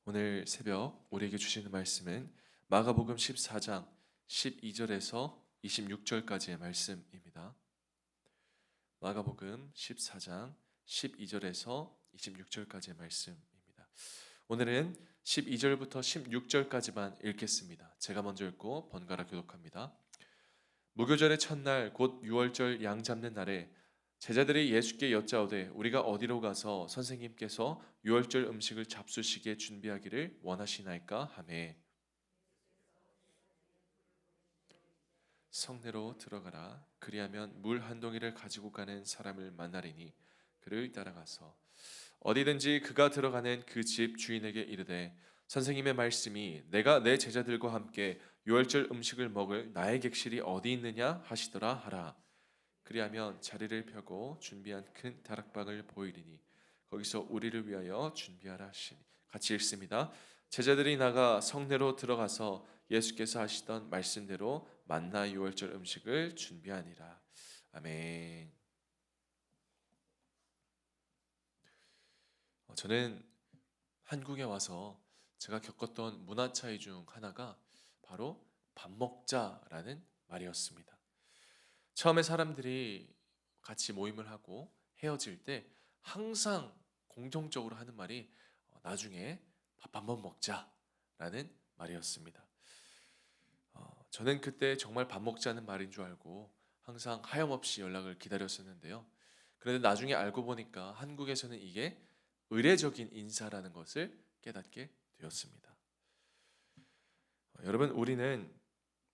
오늘 새벽 우리에게 주시는 말씀은 마가복음 14장 12절에서 26절까지의 말씀입니다. 마가복음 14장 12절에서 26절까지의 말씀입니다. 오늘은 12절부터 16절까지만 읽겠습니다. 제가 먼저 읽고 번갈아 교독합니다. 무교절의 첫날 곧 유월절 양 잡는 날에 제자들이 예수께 여짜오되 우리가 어디로 가서 선생님께서 유월절 음식을 잡수시게 준비하기를 원하시나이까 하매 성내로 들어가라. 그리하면 물 한 동이를 가지고 가는 사람을 만나리니 그를 따라가서 어디든지 그가 들어가는 그 집 주인에게 이르되 선생님의 말씀이 내가 내 제자들과 함께 유월절 음식을 먹을 나의 객실이 어디 있느냐 하시더라 하라. 그리하면 자리를 펴고 준비한 큰 다락방을 보이리니 거기서 우리를 위하여 준비하라 하시니. 같이 읽습니다. 제자들이 나가 성내로 들어가서 예수께서 하시던 말씀대로 만나 유월절 음식을 준비하니라. 아멘. 저는 한국에 와서 제가 겪었던 문화 차이 중 하나가 바로 밥 먹자라는 말이었습니다. 처음에 사람들이 같이 모임을 하고 헤어질 때 항상 공통적으로 하는 말이 나중에 밥 한번 먹자라는 말이었습니다. 저는 그때 정말 밥 먹자는 말인 줄 알고 항상 하염없이 연락을 기다렸었는데요. 그런데 나중에 알고 보니까 한국에서는 이게 의례적인 인사라는 것을 깨닫게 되었습니다. 여러분, 우리는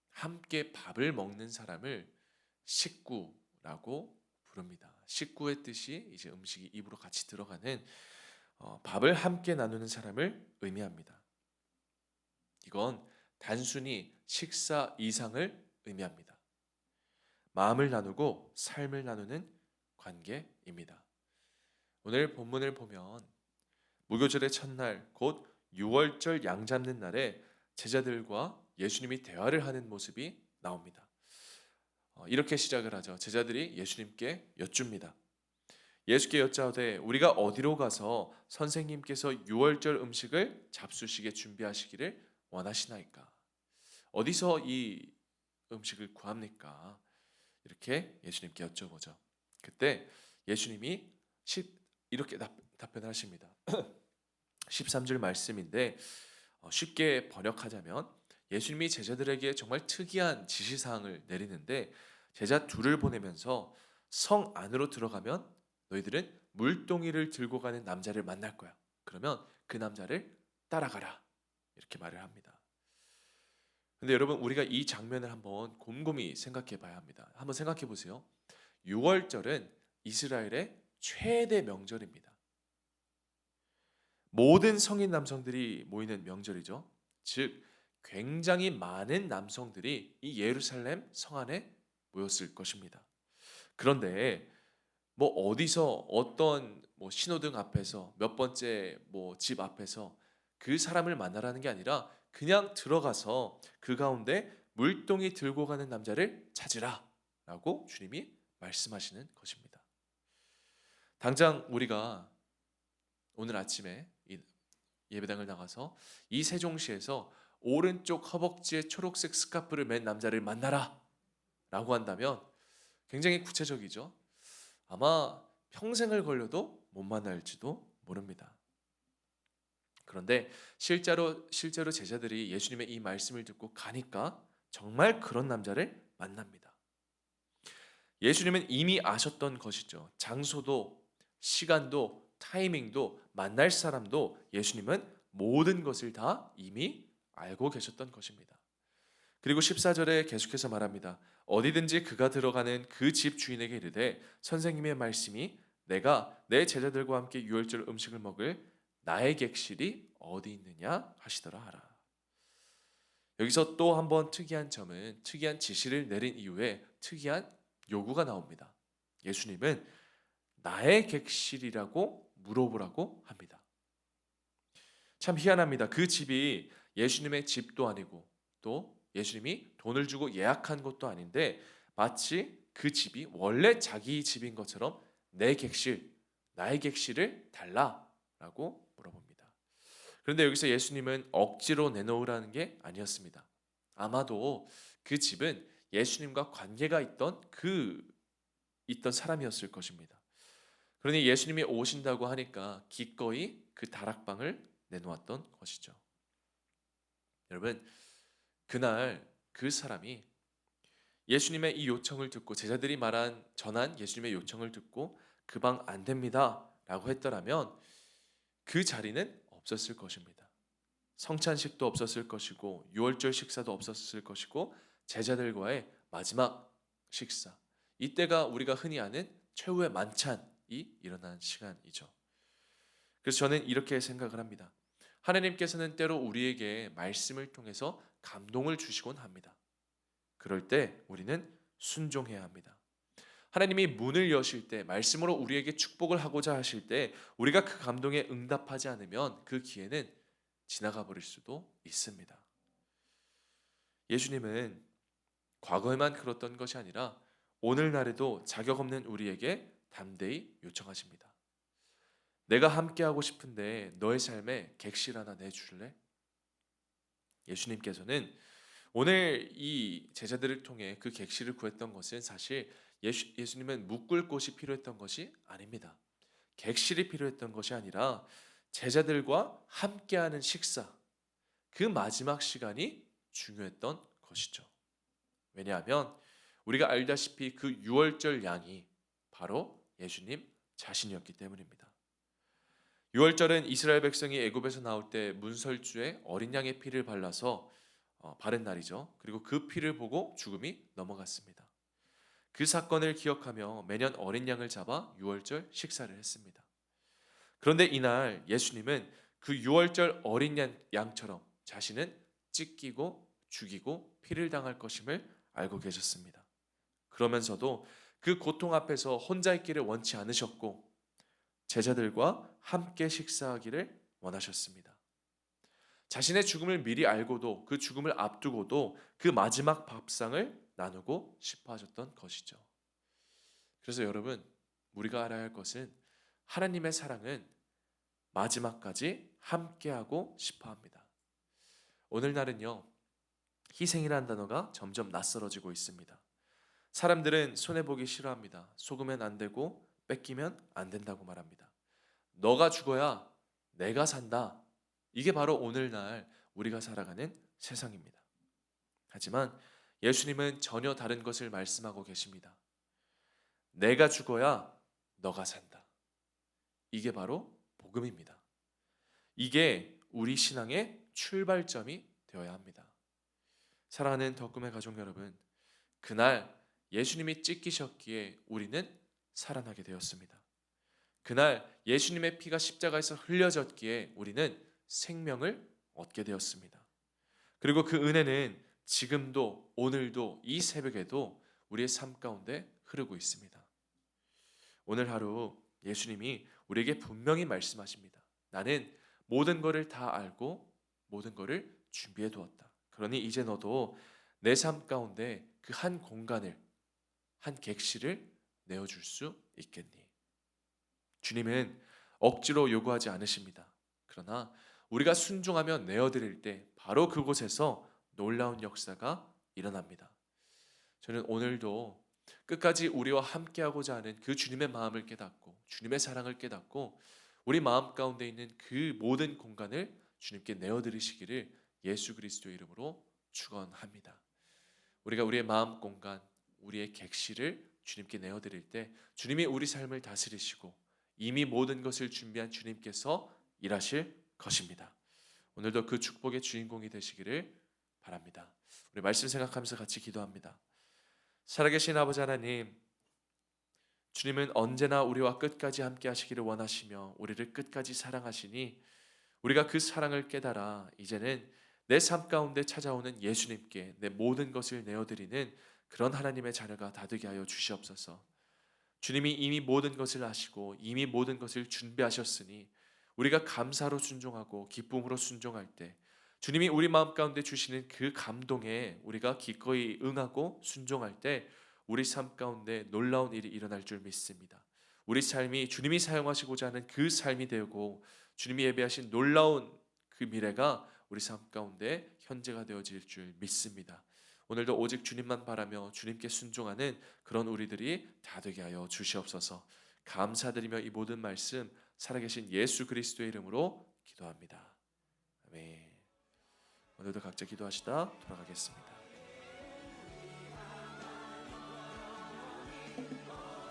함께 밥을 먹는 사람을 식구라고 부릅니다. 식구의 뜻이 이제 음식이 입으로 같이 들어가는 밥을 함께 나누는 사람을 의미합니다. 이건 단순히 식사 이상을 의미합니다. 마음을 나누고 삶을 나누는 관계입니다. 오늘 본문을 보면 무교절의 첫날 곧 유월절 양 잡는 날에 제자들과 예수님이 대화를 하는 모습이 나옵니다. 이렇게 시작을 하죠. 제자들이 예수님께 여쭙니다. 예수께 여짜오되 우리가 어디로 가서 선생님께서 유월절 음식을 잡수시게 준비하시기를 원하시나이까? 어디서 이 음식을 구합니까? 이렇게 예수님께 여쭤보죠. 그때 예수님이 이렇게 답변을 하십니다. 13절 말씀인데 쉽게 번역하자면 예수님이 제자들에게 정말 특이한 지시사항을 내리는데 제자 둘을 보내면서 성 안으로 들어가면 너희들은 물동이를 들고 가는 남자를 만날 거야. 그러면 그 남자를 따라가라. 이렇게 말을 합니다. 근데 여러분, 우리가 이 장면을 한번 곰곰이 생각해 봐야 합니다. 한번 생각해 보세요. 6월절은 이스라엘의 최대 명절입니다. 모든 성인 남성들이 모이는 명절이죠. 즉 굉장히 많은 남성들이 이 예루살렘 성 안에 모였을 것입니다. 그런데 뭐 어디서 어떤 신호등 앞에서 몇 번째 집 앞에서 그 사람을 만나라는 게 아니라 그냥 들어가서 그 가운데 물동이 들고 가는 남자를 찾으라라고 주님이 말씀하시는 것입니다. 당장 우리가 오늘 아침에 이 예배당을 나가서 이 세종시에서 오른쪽 허벅지에 초록색 스카프를 맨 남자를 만나라 라고 한다면 굉장히 구체적이죠. 아마 평생을 걸려도 못 만날지도 모릅니다. 그런데 실제로 제자들이 예수님의 이 말씀을 듣고 가니까 정말 그런 남자를 만납니다. 예수님은 이미 아셨던 것이죠. 장소도 시간도 타이밍도 만날 사람도 예수님은 모든 것을 다 이미 알고 계셨던 것입니다. 그리고 14절에 계속해서 말합니다. 어디든지 그가 들어가는 그 집 주인에게 이르되 선생님의 말씀이 내가 내 제자들과 함께 유월절 음식을 먹을 나의 객실이 어디 있느냐 하시더라 하라. 여기서 또 한 번 특이한 점은 특이한 지시를 내린 이후에 특이한 요구가 나옵니다. 예수님은 나의 객실이라고 물어보라고 합니다. 참 희한합니다. 그 집이 예수님의 집도 아니고 또 예수님이 돈을 주고 예약한 것도 아닌데 마치 그 집이 원래 자기 집인 것처럼 내 객실, 나의 객실을 달라라고 물어봅니다. 그런데 여기서 예수님은 억지로 내놓으라는 게 아니었습니다. 아마도 그 집은 예수님과 관계가 있던 사람이었을 것입니다. 그러니 예수님이 오신다고 하니까 기꺼이 그 다락방을 내놓았던 것이죠. 여러분, 그날 그 사람이 예수님의 이 요청을 듣고 제자들이 전한 예수님의 요청을 듣고 그 방 안 됩니다라고 했더라면 그 자리는 없었을 것입니다. 성찬식도 없었을 것이고 유월절 식사도 없었을 것이고 제자들과의 마지막 식사, 이때가 우리가 흔히 아는 최후의 만찬이 일어난 시간이죠. 그래서 저는 이렇게 생각을 합니다. 하나님께서는 때로 우리에게 말씀을 통해서 감동을 주시곤 합니다. 그럴 때 우리는 순종해야 합니다. 하나님이 문을 여실 때, 말씀으로 우리에게 축복을 하고자 하실 때 우리가 그 감동에 응답하지 않으면 그 기회는 지나가 버릴 수도 있습니다. 예수님은 과거에만 그렇던 것이 아니라 오늘날에도 자격 없는 우리에게 담대히 요청하십니다. 내가 함께하고 싶은데 너의 삶에 객실 하나 내줄래? 예수님께서는 오늘 이 제자들을 통해 그 객실을 구했던 것은 사실 예수님은 묵을 곳이 필요했던 것이 아닙니다. 객실이 필요했던 것이 아니라 제자들과 함께하는 식사, 그 마지막 시간이 중요했던 것이죠. 왜냐하면 우리가 알다시피 그 유월절 양이 바로 예수님 자신이었기 때문입니다. 유월절은 이스라엘 백성이 애굽에서 나올 때 문설주에 어린 양의 피를 발라서 바른 날이죠. 그리고 그 피를 보고 죽음이 넘어갔습니다. 그 사건을 기억하며 매년 어린 양을 잡아 유월절 식사를 했습니다. 그런데 이날 예수님은 그 유월절 어린 양처럼 자신은 찢기고 죽이고 피를 당할 것임을 알고 계셨습니다. 그러면서도 그 고통 앞에서 혼자 있기를 원치 않으셨고 제자들과 함께 식사하기를 원하셨습니다. 자신의 죽음을 미리 알고도 그 죽음을 앞두고도 그 마지막 밥상을 나누고 싶어 하셨던 것이죠. 그래서 여러분, 우리가 알아야 할 것은 하나님의 사랑은 마지막까지 함께하고 싶어 합니다. 오늘날은요, 희생이라는 단어가 점점 낯설어지고 있습니다. 사람들은 손해보기 싫어합니다. 속으면 안 되고 뺏기면 안 된다고 말합니다. 너가 죽어야 내가 산다. 이게 바로 오늘날 우리가 살아가는 세상입니다. 하지만 예수님은 전혀 다른 것을 말씀하고 계십니다. 내가 죽어야 너가 산다. 이게 바로 복음입니다. 이게 우리 신앙의 출발점이 되어야 합니다. 사랑하는 덕금의 가족 여러분, 그날 예수님이 찢기셨기에 우리는 살아나게 되었습니다. 그날 예수님의 피가 십자가에서 흘려졌기에 우리는 생명을 얻게 되었습니다. 그리고 그 은혜는 지금도 오늘도 이 새벽에도 우리의 삶 가운데 흐르고 있습니다. 오늘 하루 예수님이 우리에게 분명히 말씀하십니다. 나는 모든 것을 다 알고 모든 것을 준비해 두었다. 그러니 이제 너도 내 삶 가운데 그 한 공간을, 한 객실을 내어줄 수 있겠니? 주님은 억지로 요구하지 않으십니다. 그러나 우리가 순종하며 내어드릴 때 바로 그곳에서 놀라운 역사가 일어납니다. 저는 오늘도 끝까지 우리와 함께하고자 하는 그 주님의 마음을 깨닫고 주님의 사랑을 깨닫고 우리 마음 가운데 있는 그 모든 공간을 주님께 내어드리시기를 예수 그리스도의 이름으로 축원합니다. 우리가 우리의 마음 공간, 우리의 객실을 주님께 내어드릴 때 주님이 우리 삶을 다스리시고 이미 모든 것을 준비한 주님께서 일하실 것입니다. 오늘도 그 축복의 주인공이 되시기를 바랍니다. 우리 말씀 생각하면서 같이 기도합니다. 살아계신 아버지 하나님, 주님은 언제나 우리와 끝까지 함께 하시기를 원하시며 우리를 끝까지 사랑하시니 우리가 그 사랑을 깨달아 이제는 내 삶 가운데 찾아오는 예수님께 내 모든 것을 내어드리는 그런 하나님의 자녀가 다되게 하여 주시옵소서. 주님이 이미 모든 것을 아시고 이미 모든 것을 준비하셨으니 우리가 감사로 순종하고 기쁨으로 순종할 때 주님이 우리 마음 가운데 주시는 그 감동에 우리가 기꺼이 응하고 순종할 때 우리 삶 가운데 놀라운 일이 일어날 줄 믿습니다. 우리 삶이 주님이 사용하시고자 하는 그 삶이 되고 주님이 예배하신 놀라운 그 미래가 우리 삶 가운데 현재가 되어질 줄 믿습니다. 오늘도 오직 주님만 바라며 주님께 순종하는 그런 우리들이 다 되게 하여 주시옵소서. 감사드리며 이 모든 말씀 살아계신 예수 그리스도의 이름으로 기도합니다. 아멘. 오늘도 각자 기도하시다 돌아가겠습니다.